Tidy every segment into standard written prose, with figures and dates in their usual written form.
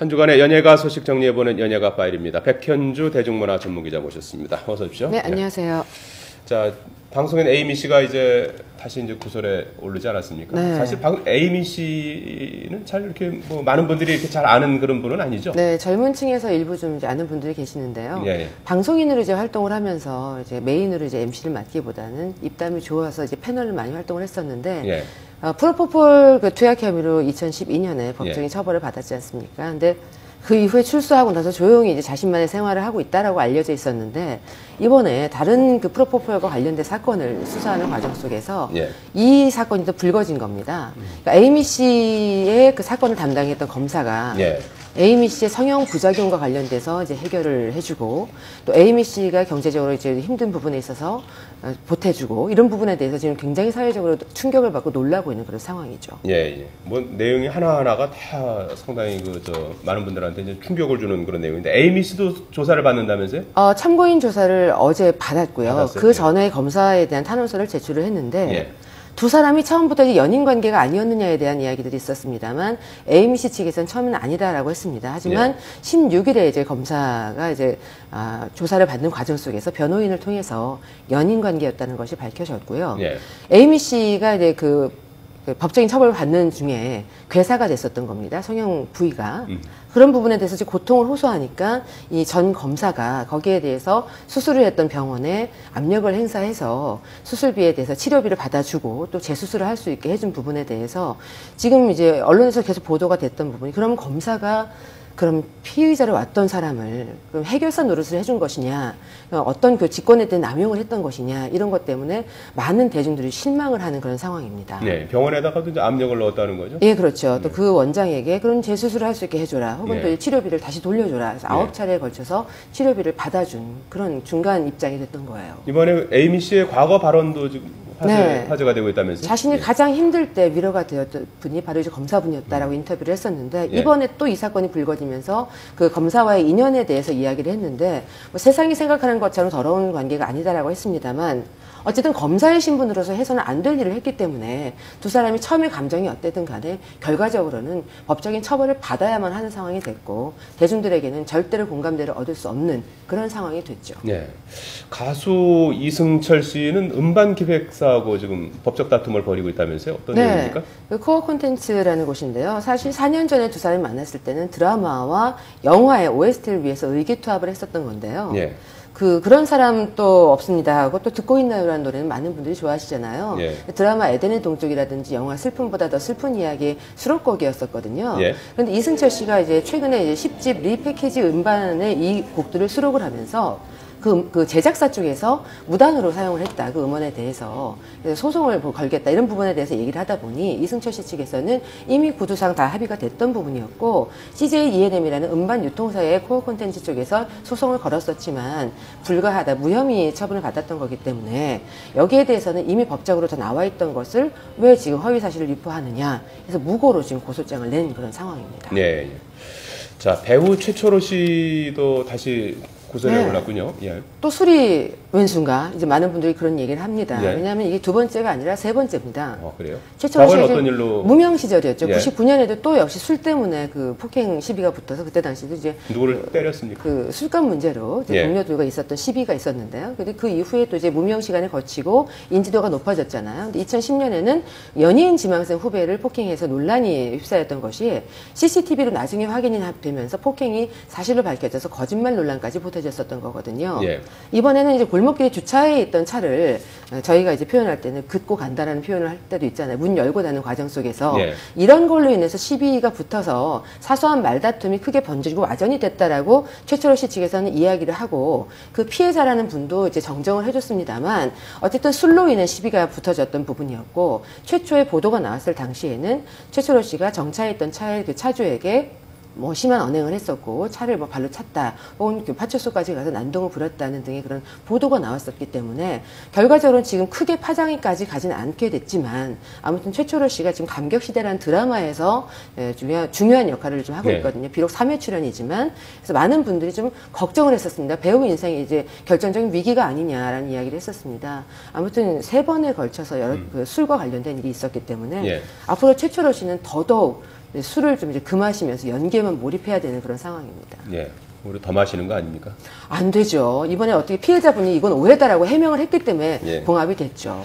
한 주간의 연예가 소식 정리해보는 연예가 파일입니다. 백현주 대중문화 전문기자 모셨습니다. 어서 오십시오. 네, 안녕하세요. 자, 방송인 에이미 씨가 이제 다시 이제 구설에 오르지 않았습니까? 네. 사실 에이미 씨는 잘 이렇게 뭐 많은 분들이 이렇게 잘 아는 그런 분은 아니죠? 네, 젊은 층에서 일부 좀 이제 아는 분들이 계시는데요. 예, 예. 방송인으로 이제 활동을 하면서 이제 메인으로 이제 MC를 맡기보다는 입담이 좋아서 이제 패널을 많이 활동을 했었는데, 예. 프로포폴 그 투약 혐의로 2012년에 법정의 예. 처벌을 받았지 않습니까? 근데 그 이후에 출소하고 나서 조용히 이제 자신만의 생활을 하고 있다라고 알려져 있었는데, 이번에 다른 그 프로포폴과 관련된 사건을 수사하는 과정 속에서 예. 이 사건이 또 불거진 겁니다. 그러니까 에이미 씨의 그 사건을 담당했던 검사가 예. 에이미 씨의 성형 부작용과 관련돼서 이제 해결을 해주고, 또 에이미 씨가 경제적으로 이제 힘든 부분에 있어서 보태주고, 이런 부분에 대해서 지금 굉장히 사회적으로 충격을 받고 놀라고 있는 그런 상황이죠. 예, 예. 뭐 내용이 하나하나가 다 상당히 많은 분들한테 이제 충격을 주는 그런 내용인데, 에이미 씨도 조사를 받는다면서요? 참고인 조사를 어제 받았고요. 받았어요? 그 전에 검사에 대한 탄원서를 제출을 했는데, 예. 두 사람이 처음부터 이제 연인 관계가 아니었느냐에 대한 이야기들이 있었습니다만, 에이미 씨 측에서는 처음은 아니다라고 했습니다. 하지만 16일에 이제 검사가 이제 조사를 받는 과정 속에서 변호인을 통해서 연인 관계였다는 것이 밝혀졌고요. 예. 에이미 씨가 이제 그 법적인 처벌을 받는 중에 괴사가 됐었던 겁니다. 성형 부위가. 그런 부분에 대해서 이제 고통을 호소하니까 이 전 검사가 거기에 대해서 수술을 했던 병원에 압력을 행사해서 수술비에 대해서 치료비를 받아주고 또 재수술을 할 수 있게 해준 부분에 대해서 지금 이제 언론에서 계속 보도가 됐던 부분이, 그럼 검사가 그럼 피의자로 왔던 사람을 그럼 해결사 노릇을 해준 것이냐, 어떤 그 직권에 대한 남용을 했던 것이냐, 이런 것 때문에 많은 대중들이 실망을 하는 그런 상황입니다. 네, 병원에다가도 이제 압력을 넣었다는 거죠? 예, 그렇죠. 또 그 원장에게 그럼 재수술을 할 수 있게 해줘라, 혹은 네. 또 치료비를 다시 돌려줘라. 그래서 9차례에 걸쳐서 치료비를 받아준 그런 중간 입장이 됐던 거예요. 이번에 에이미 씨의 과거 발언도 지금 화제가 되고 있다면서요? 자신이 예. 가장 힘들 때 위로가 되었던 분이 바로 이제 검사분이었다라고 인터뷰를 했었는데, 예. 이번에 또 이 사건이 불거지면서 그 검사와의 인연에 대해서 이야기를 했는데, 뭐 세상이 생각하는 것처럼 더러운 관계가 아니다라고 했습니다만, 어쨌든 검사의 신분으로서 해서는 안 될 일을 했기 때문에 두 사람이 처음에 감정이 어땠든 간에 결과적으로는 법적인 처벌을 받아야만 하는 상황이 됐고, 대중들에게는 절대로 공감대를 얻을 수 없는 그런 상황이 됐죠. 네. 가수 이승철 씨는 음반 기획사하고 지금 법적 다툼을 벌이고 있다면서요? 어떤 내용입니까? 그 코어 콘텐츠라는 곳인데요. 사실 4년 전에 두 사람이 만났을 때는 드라마와 영화의 OST를 위해서 의기투합을 했었던 건데요. 예. 그런 사람 또 없습니다 하고 또 듣고 있나요라는 노래는 많은 분들이 좋아하시잖아요. 예. 드라마 에덴의 동쪽이라든지 영화 슬픔보다 더 슬픈 이야기 수록곡이었었거든요. 예. 그런데 이승철 씨가 이제 최근에 이제 10집 리패키지 음반에 이 곡들을 수록을 하면서 그 제작사 쪽에서 무단으로 사용을 했다, 그 음원에 대해서. 그래서 소송을 걸겠다, 이런 부분에 대해서 얘기를 하다 보니 이승철 씨 측에서는 이미 구두상 다 합의가 됐던 부분이었고, CJ E&M이라는 음반 유통사의 코어 콘텐츠 쪽에서 소송을 걸었었지만 불가하다, 무혐의 처분을 받았던 거기 때문에 여기에 대해서는 이미 법적으로 다 나와 있던 것을 왜 지금 허위 사실을 유포하느냐, 그래서 무고로 지금 고소장을 낸 그런 상황입니다. 네. 예. 자, 배우 최초로 씨도 다시 구설에 올랐군요. 예. 또 술이 웬수인가? 이제 많은 분들이 그런 얘기를 합니다. 예. 왜냐하면 이게 두 번째가 아니라 세 번째입니다. 그래요? 최초로 과거는 어떤 일로? 무명 시절이었죠. 예. 99년에도 또 역시 술 때문에 그 폭행 시비가 붙어서, 그때 당시도 이제 누구를 때렸습니까? 그 술값 문제로 이제 예. 동료들과 있었던 시비가 있었는데요. 근데 그 이후에 또 이제 무명 시간을 거치고 인지도가 높아졌잖아요. 근데 2010년에는 연예인 지망생 후배를 폭행해서 논란이 휩싸였던 것이 CCTV로 나중에 확인이 되면서 폭행이 사실로 밝혀져서 거짓말 논란까지 보태졌었던 거거든요. 예. 이번에는 이제 골목길에 주차해 있던 차를 저희가 이제 표현할 때는 긋고 간다라는 표현을 할 때도 있잖아요. 문 열고 닫는 과정 속에서 예. 이런 걸로 인해서 시비가 붙어서 사소한 말다툼이 크게 번지고 와전이 됐다라고 최철호 씨 측에서는 이야기를 하고, 그 피해자라는 분도 이제 정정을 해줬습니다만, 어쨌든 술로 인해 시비가 붙어졌던 부분이었고, 최초의 보도가 나왔을 당시에는 최철호 씨가 정차해 있던 차의 그 차주에게 뭐 심한 언행을 했었고, 차를 뭐 발로 찼다, 혹은 그 파출소까지 가서 난동을 부렸다는 등의 그런 보도가 나왔었기 때문에 결과적으로 지금 크게 파장이까지 가지는 않게 됐지만, 아무튼 최초로 씨가 지금 감격시대라는 드라마에서 중요한 역할을 좀 하고 있거든요. 비록 3회 출연이지만. 그래서 많은 분들이 좀 걱정을 했었습니다. 배우 인생이 이제 결정적인 위기가 아니냐라는 이야기를 했었습니다. 아무튼 3번에 걸쳐서 여러 그 술과 관련된 일이 있었기 때문에 앞으로 최초로 씨는 더더욱 술을 좀 이제 금하시면서 연기에만 몰입해야 되는 그런 상황입니다. 예. 우리 더 마시는 거 아닙니까? 안 되죠. 이번에 어떻게 피해자분이 이건 오해다라고 해명을 했기 때문에 예. 봉합이 됐죠.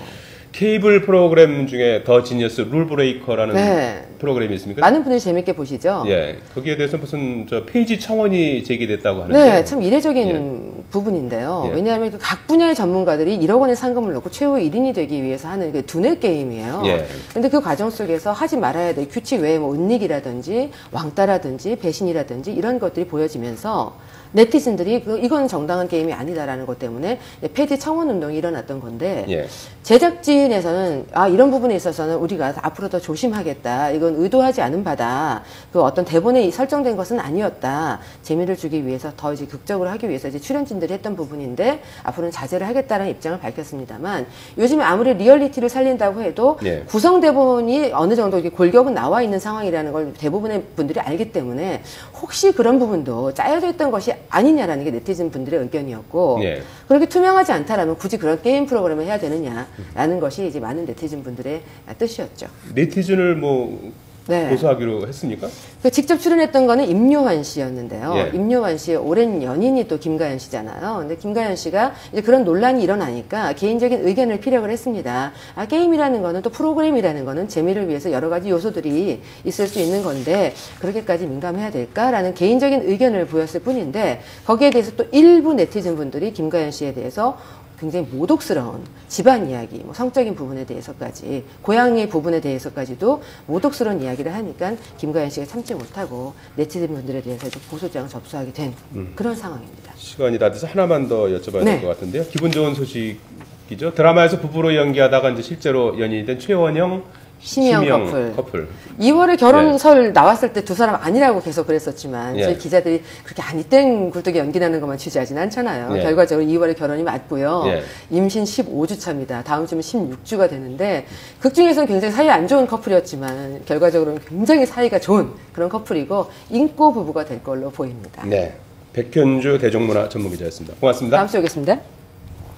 케이블 프로그램 중에 더 지니어스 룰 브레이커라는 네. 프로그램이 있습니까? 많은 분들이 재밌게 보시죠. 예. 거기에 대해서 무슨 저 페이지 청원이 제기됐다고 하는데. 네, 참 이례적인 부분인데요. 예. 왜냐하면 그 각 분야의 전문가들이 1억 원의 상금을 넣고 최후 1인이 되기 위해서 하는 그 두뇌 게임이에요. 예. 근데 그 과정 속에서 하지 말아야 될 규칙 외에 뭐 은닉이라든지 왕따라든지 배신이라든지 이런 것들이 보여지면서 네티즌들이 이건 정당한 게임이 아니다라는 것 때문에 폐지 청원 운동이 일어났던 건데 예. 제작진에서는 이런 부분에 있어서는 우리가 앞으로 더 조심하겠다. 이건 의도하지 않은 바다. 그 어떤 대본에 설정된 것은 아니었다. 재미를 주기 위해서 더 이제 극적으로 하기 위해서 이제 출연진들이 했던 부분인데 앞으로는 자제를 하겠다는 입장을 밝혔습니다만 요즘에 아무리 리얼리티를 살린다고 해도 예. 구성 대본이 어느 정도 이렇게 골격은 나와 있는 상황이라는 걸 대부분의 분들이 알기 때문에 혹시 그런 부분도 짜여져 있던 것이 아니냐라는 게 네티즌 분들의 의견이었고 예. 그렇게 투명하지 않다라면 굳이 그런 게임 프로그램을 해야 되느냐라는 것이 이제 많은 네티즌 분들의 뜻이었죠. 네티즌을 뭐 네. 고소하기로 했습니까? 그 직접 출연했던 거는 임요환 씨였는데요. 예. 임요환 씨의 오랜 연인이 또 김가연 씨잖아요. 근데 김가연 씨가 이제 그런 논란이 일어나니까 개인적인 의견을 피력을 했습니다. 게임이라는 거는 또 프로그램이라는 거는 재미를 위해서 여러 가지 요소들이 있을 수 있는 건데 그렇게까지 민감해야 될까라는 개인적인 의견을 보였을 뿐인데 거기에 대해서 또 일부 네티즌 분들이 김가연 씨에 대해서 굉장히 모독스러운 집안 이야기, 뭐 성적인 부분에 대해서까지, 고양이 부분에 대해서까지도 모독스러운 이야기를 하니까 김가연 씨가 참지 못하고 네티즌 분들에 대해서 고소장을 접수하게 된 그런 상황입니다. 시간이 다 돼서 하나만 더 여쭤봐야 네. 될 것 같은데요. 기분 좋은 소식이죠. 드라마에서 부부로 연기하다가 이제 실제로 연인이 된 최원영, 심영 커플. 2월에 결혼설 나왔을 때 두 사람 아니라고 계속 그랬었지만 예. 저희 기자들이 그렇게 아니땡 굴뚝에 연기나는 것만 취재하진 않잖아요. 예. 결과적으로 2월에 결혼이 맞고요. 예. 임신 15주 차입니다. 다음 주면 16주가 되는데 극중에서는 굉장히 사이 안 좋은 커플이었지만 결과적으로는 굉장히 사이가 좋은 그런 커플이고 인고 부부가 될 걸로 보입니다. 네. 백현주 대중문화 전문기자였습니다. 고맙습니다. 다음 주에 오겠습니다.